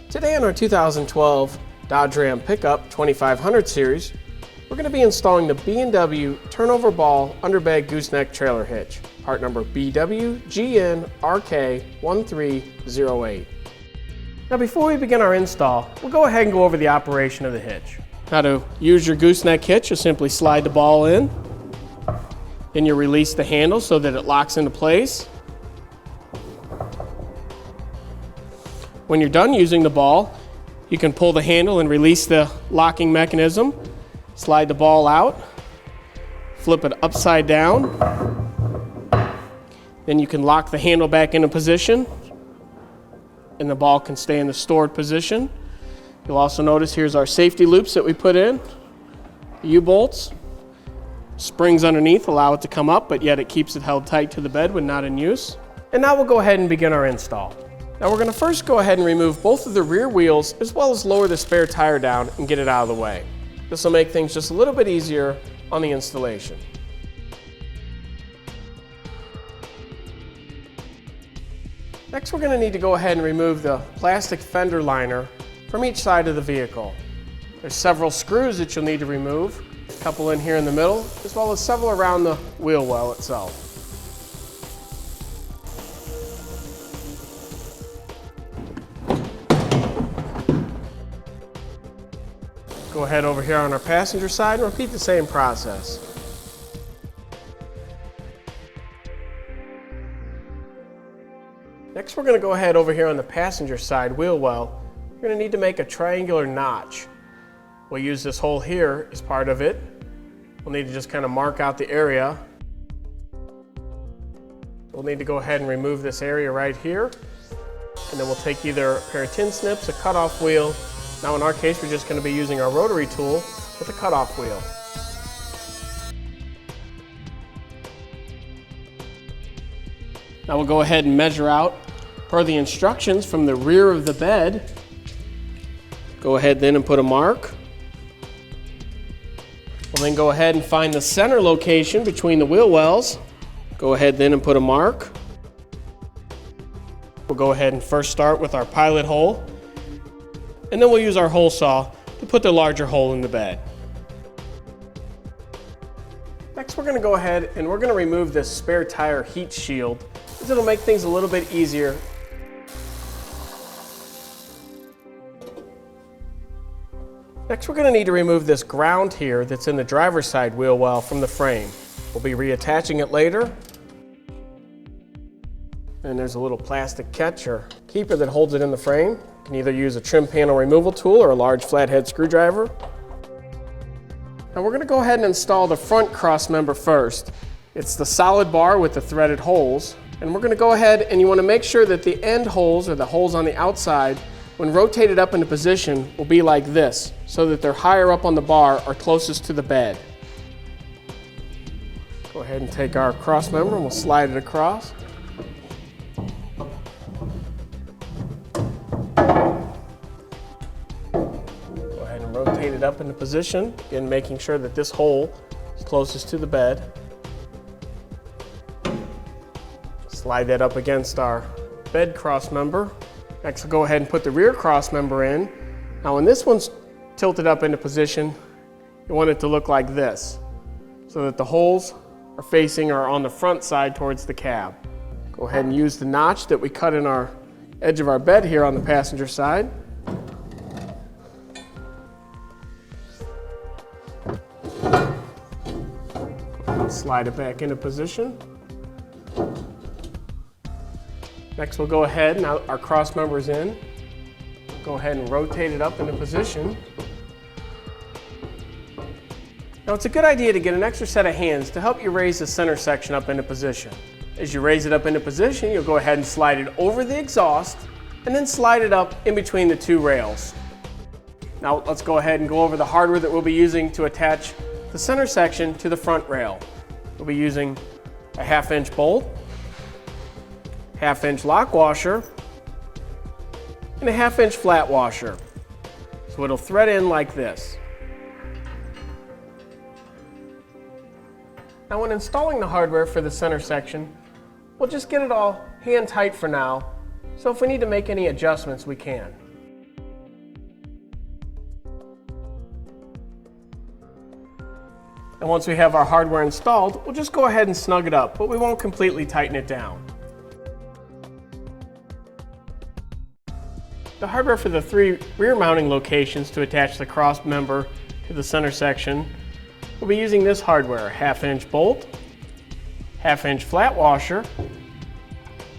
Today on our 2012 Dodge Ram Pickup 2500 series, we're going to be installing the B&W turnover ball underbed gooseneck trailer hitch, part number BWGNRK1308. Now before we begin our install, we'll go ahead and go over the operation of the hitch. Now to use your gooseneck hitch, you simply slide the ball in, then you release the handle so that it locks into place. When you're done using the ball, you can pull the handle and release the locking mechanism, slide the ball out, flip it upside down, then you can lock the handle back into position and the ball can stay in the stored position. You'll also notice here's our safety loops that we put in, the U-bolts, springs underneath allow it to come up, but yet it keeps it held tight to the bed when not in use. And now we'll go ahead and begin our install. Now we're going to first go ahead and remove both of the rear wheels as well as lower the spare tire down and get it out of the way. This will make things just a little bit easier on the installation. Next we're going to need to go ahead and remove the plastic fender liner from each side of the vehicle. There's several screws that you'll need to remove, a couple in here in the middle, as well as several around the wheel well itself. Go ahead over here on our passenger side and repeat the same process. Next we're going to go ahead over here on the passenger side wheel well. We're going to need to make a triangular notch. We'll use this hole here as part of it. We'll need to just kind of mark out the area. We'll need to go ahead and remove this area right here. And then we'll take either a pair of tin snips, a cutoff wheel. Now in our case, we're just going to be using our rotary tool with a cutoff wheel. Now we'll go ahead and measure out per the instructions from the rear of the bed. Go ahead then and put a mark. We'll then go ahead and find the center location between the wheel wells. Go ahead then and put a mark. We'll go ahead and first start with our pilot hole. And then we'll use our hole saw to put the larger hole in the bed. Next we're going to go ahead and we're going to remove this spare tire heat shield, because it'll make things a little bit easier. Next we're going to need to remove this ground here that's in the driver's side wheel well from the frame. We'll be reattaching it later. And there's a little plastic catch or keeper that holds it in the frame. You can either use a trim panel removal tool or a large flathead screwdriver. Now we're going to go ahead and install the front cross member first. It's the solid bar with the threaded holes. And we're going to go ahead and you want to make sure that the end holes or the holes on the outside, when rotated up into position, will be like this, so that they're higher up on the bar or closest to the bed. Go ahead and take our cross member and we'll slide it across. Rotate it up into position, again making sure that this hole is closest to the bed. Slide that up against our bed cross member. Next we'll go ahead and put the rear cross member in. Now when this one's tilted up into position, you want it to look like this, so that the holes are facing or on the front side towards the cab. Go ahead and use the notch that we cut in our edge of our bed here on the passenger side. Slide it back into position. Next we'll go ahead, now our cross member's in, go ahead and rotate it up into position. Now it's a good idea to get an extra set of hands to help you raise the center section up into position. As you raise it up into position, you'll go ahead and slide it over the exhaust and then slide it up in between the two rails. Now let's go ahead and go over the hardware that we'll be using to attach the center section to the front rail. We'll be using a 1/2 inch bolt, 1/2 inch lock washer, and a 1/2 inch flat washer. So it'll thread in like this. Now when installing the hardware for the center section, we'll just get it all hand tight for now, so if we need to make any adjustments, we can. And once we have our hardware installed, we'll just go ahead and snug it up, but we won't completely tighten it down. The hardware for the 3 rear mounting locations to attach the cross member to the center section, we'll be using this hardware: 1/2 inch bolt, 1/2 inch flat washer,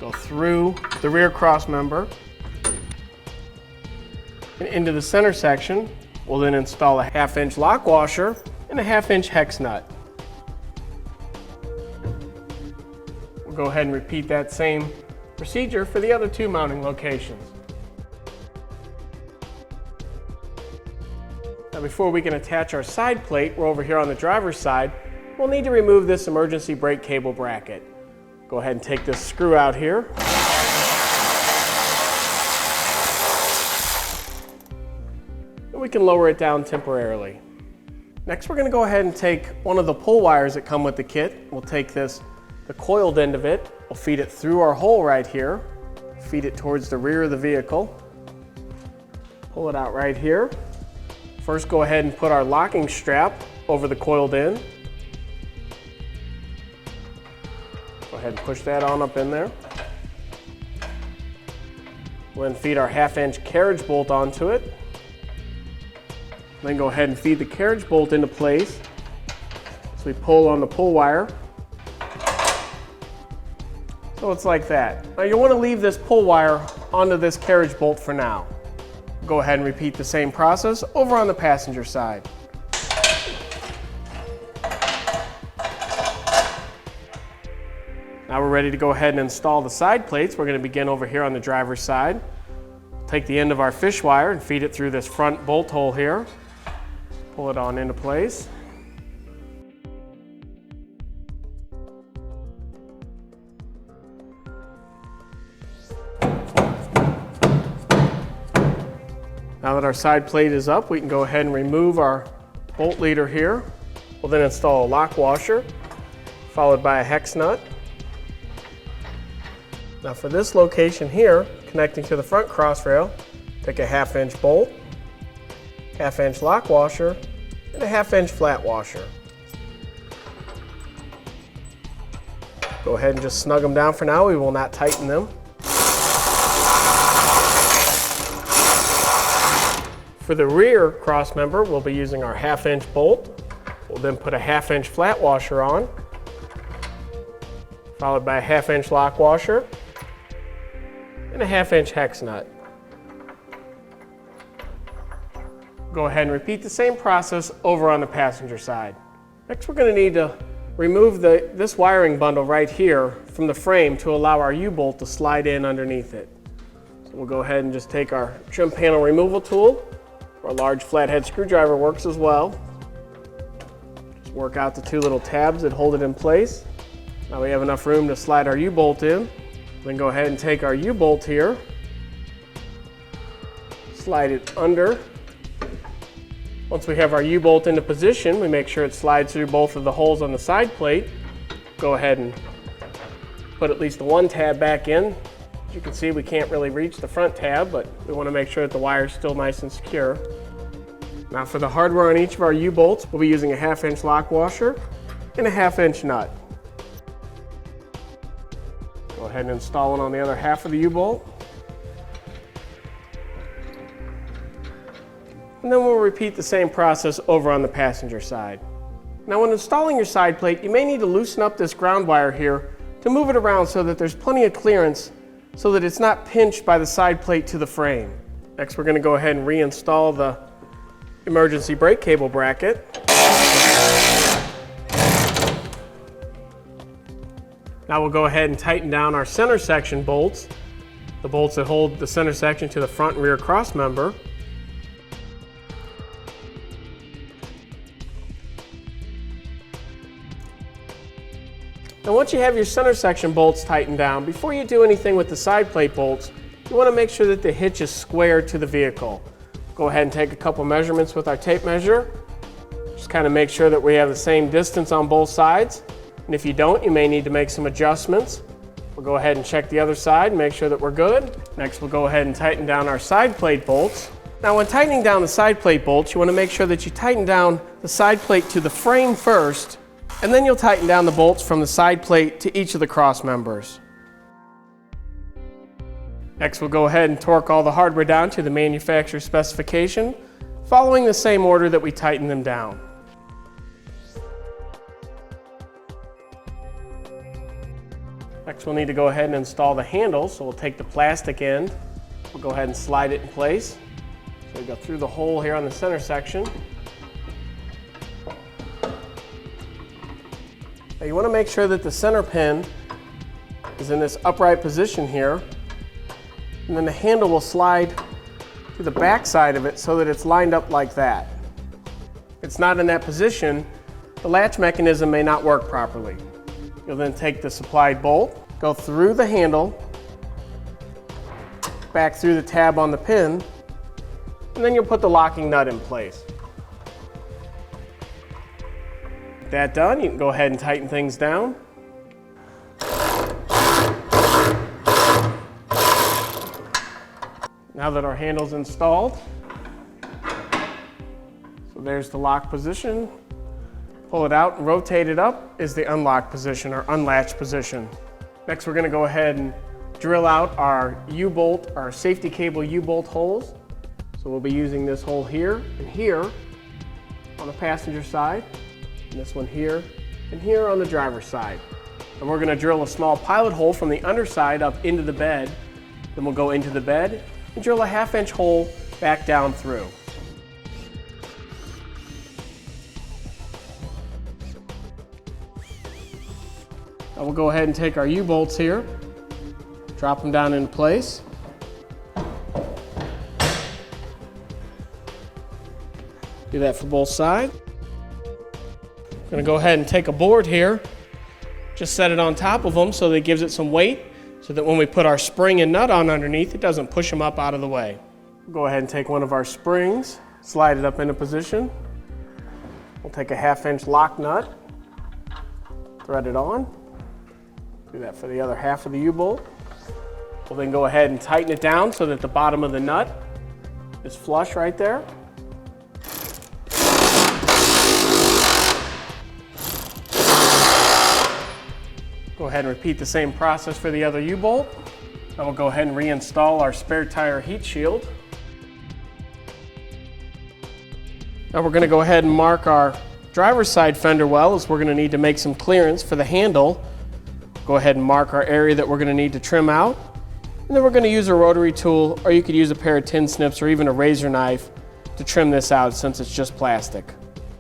go through the rear cross member, and into the center section. We'll then install a 1/2 inch lock washer and a 1/2 inch hex nut. We'll go ahead and repeat that same procedure for the other 2 mounting locations. Now, before we can attach our side plate, we're over here on the driver's side, we'll need to remove this emergency brake cable bracket. Go ahead and take this screw out here. And we can lower it down temporarily. Next, we're going to go ahead and take one of the pull wires that come with the kit. We'll take the coiled end of it, we'll feed it through our hole right here, feed it towards the rear of the vehicle, pull it out right here. First, go ahead and put our locking strap over the coiled end. Go ahead and push that on up in there. We'll then feed our 1/2 inch carriage bolt onto it. Then go ahead and feed the carriage bolt into place. So we pull on the pull wire. So it's like that. Now you want to leave this pull wire onto this carriage bolt for now. Go ahead and repeat the same process over on the passenger side. Now we're ready to go ahead and install the side plates. We're going to begin over here on the driver's side. Take the end of our fish wire and feed it through this front bolt hole here. Pull it on into place. Now that our side plate is up, we can go ahead and remove our bolt leader here. We'll then install a lock washer, followed by a hex nut. Now for this location here, connecting to the front cross rail, take a 1/2 inch bolt, 1/2 inch lock washer, and a 1/2 inch flat washer. Go ahead and just snug them down for now. We will not tighten them. For the rear cross member, we'll be using our 1/2 inch bolt. We'll then put a 1/2 inch flat washer on, followed by a 1/2 inch lock washer and a 1/2 inch hex nut. Go ahead and repeat the same process over on the passenger side. Next, we're going to need to remove this wiring bundle right here from the frame to allow our U-bolt to slide in underneath it. So we'll go ahead and just take our trim panel removal tool. Our large flathead screwdriver works as well. Just work out the 2 little tabs that hold it in place. Now we have enough room to slide our U-bolt in. Then go ahead and take our U-bolt here, slide it under. Once we have our U-bolt into position, we make sure it slides through both of the holes on the side plate. Go ahead and put at least the 1 tab back in. As you can see, we can't really reach the front tab, but we want to make sure that the wire is still nice and secure. Now for the hardware on each of our U-bolts, we'll be using a 1/2 inch lock washer and a 1/2 inch nut. Go ahead and install one on the other half of the U-bolt. And then we'll repeat the same process over on the passenger side. Now when installing your side plate, you may need to loosen up this ground wire here to move it around so that there's plenty of clearance so that it's not pinched by the side plate to the frame. Next, we're going to go ahead and reinstall the emergency brake cable bracket. Now we'll go ahead and tighten down our center section bolts, the bolts that hold the center section to the front and rear cross member. Now once you have your center section bolts tightened down, before you do anything with the side plate bolts, you want to make sure that the hitch is square to the vehicle. Go ahead and take a couple measurements with our tape measure. Just kind of make sure that we have the same distance on both sides. And if you don't, you may need to make some adjustments. We'll go ahead and check the other side and make sure that we're good. Next, we'll go ahead and tighten down our side plate bolts. Now when tightening down the side plate bolts, you want to make sure that you tighten down the side plate to the frame first, and then you'll tighten down the bolts from the side plate to each of the cross members. Next, we'll go ahead and torque all the hardware down to the manufacturer's specification, following the same order that we tightened them down. Next, we'll need to go ahead and install the handle, so we'll take the plastic end, we'll go ahead and slide it in place. So we go through the hole here on the center section. Now you want to make sure that the center pin is in this upright position here, and then the handle will slide to the back side of it so that it's lined up like that. If it's not in that position, the latch mechanism may not work properly. You'll then take the supplied bolt, go through the handle, back through the tab on the pin, and then you'll put the locking nut in place. With that done, you can go ahead and tighten things down. Now that our handle's installed, so there's the lock position. Pull it out and rotate it up is the unlock position or unlatched position. Next, we're going to go ahead and drill out our U-bolt, our safety cable U-bolt holes. So we'll be using this hole here and here on the passenger side, and this one here and here on the driver's side. And we're going to drill a small pilot hole from the underside up into the bed. Then we'll go into the bed and drill a 1/2-inch hole back down through. Now we'll go ahead and take our U-bolts here, drop them down into place. Do that for both sides. I'm going to go ahead and take a board here, just set it on top of them so that it gives it some weight, so that when we put our spring and nut on underneath, it doesn't push them up out of the way. We'll go ahead and take one of our springs, slide it up into position. We'll take a 1/2-inch lock nut, thread it on. Do that for the other half of the U-bolt. We'll then go ahead and tighten it down so that the bottom of the nut is flush right there. Go ahead and repeat the same process for the other U-bolt. Then we'll go ahead and reinstall our spare tire heat shield. Now we're going to go ahead and mark our driver's side fender well, as we're going to need to make some clearance for the handle. Go ahead and mark our area that we're going to need to trim out. And then we're going to use a rotary tool, or you could use a pair of tin snips or even a razor knife to trim this out since it's just plastic.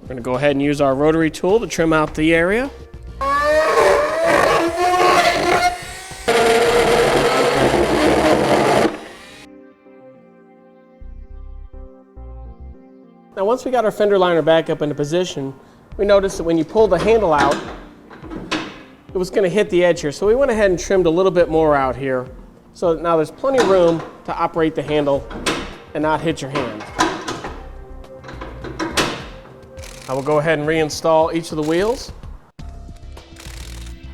We're going to go ahead and use our rotary tool to trim out the area. Now once we got our fender liner back up into position, we noticed that when you pull the handle out, it was going to hit the edge here. So we went ahead and trimmed a little bit more out here. So now there's plenty of room to operate the handle and not hit your hand. I will go ahead and reinstall each of the wheels.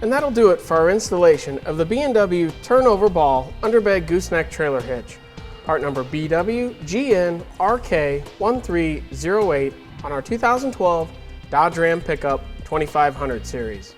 And that'll do it for our installation of the B&W turnover ball underbed gooseneck trailer hitch, part number BWGNRK1308 on our 2012 Dodge Ram pickup 2500 series.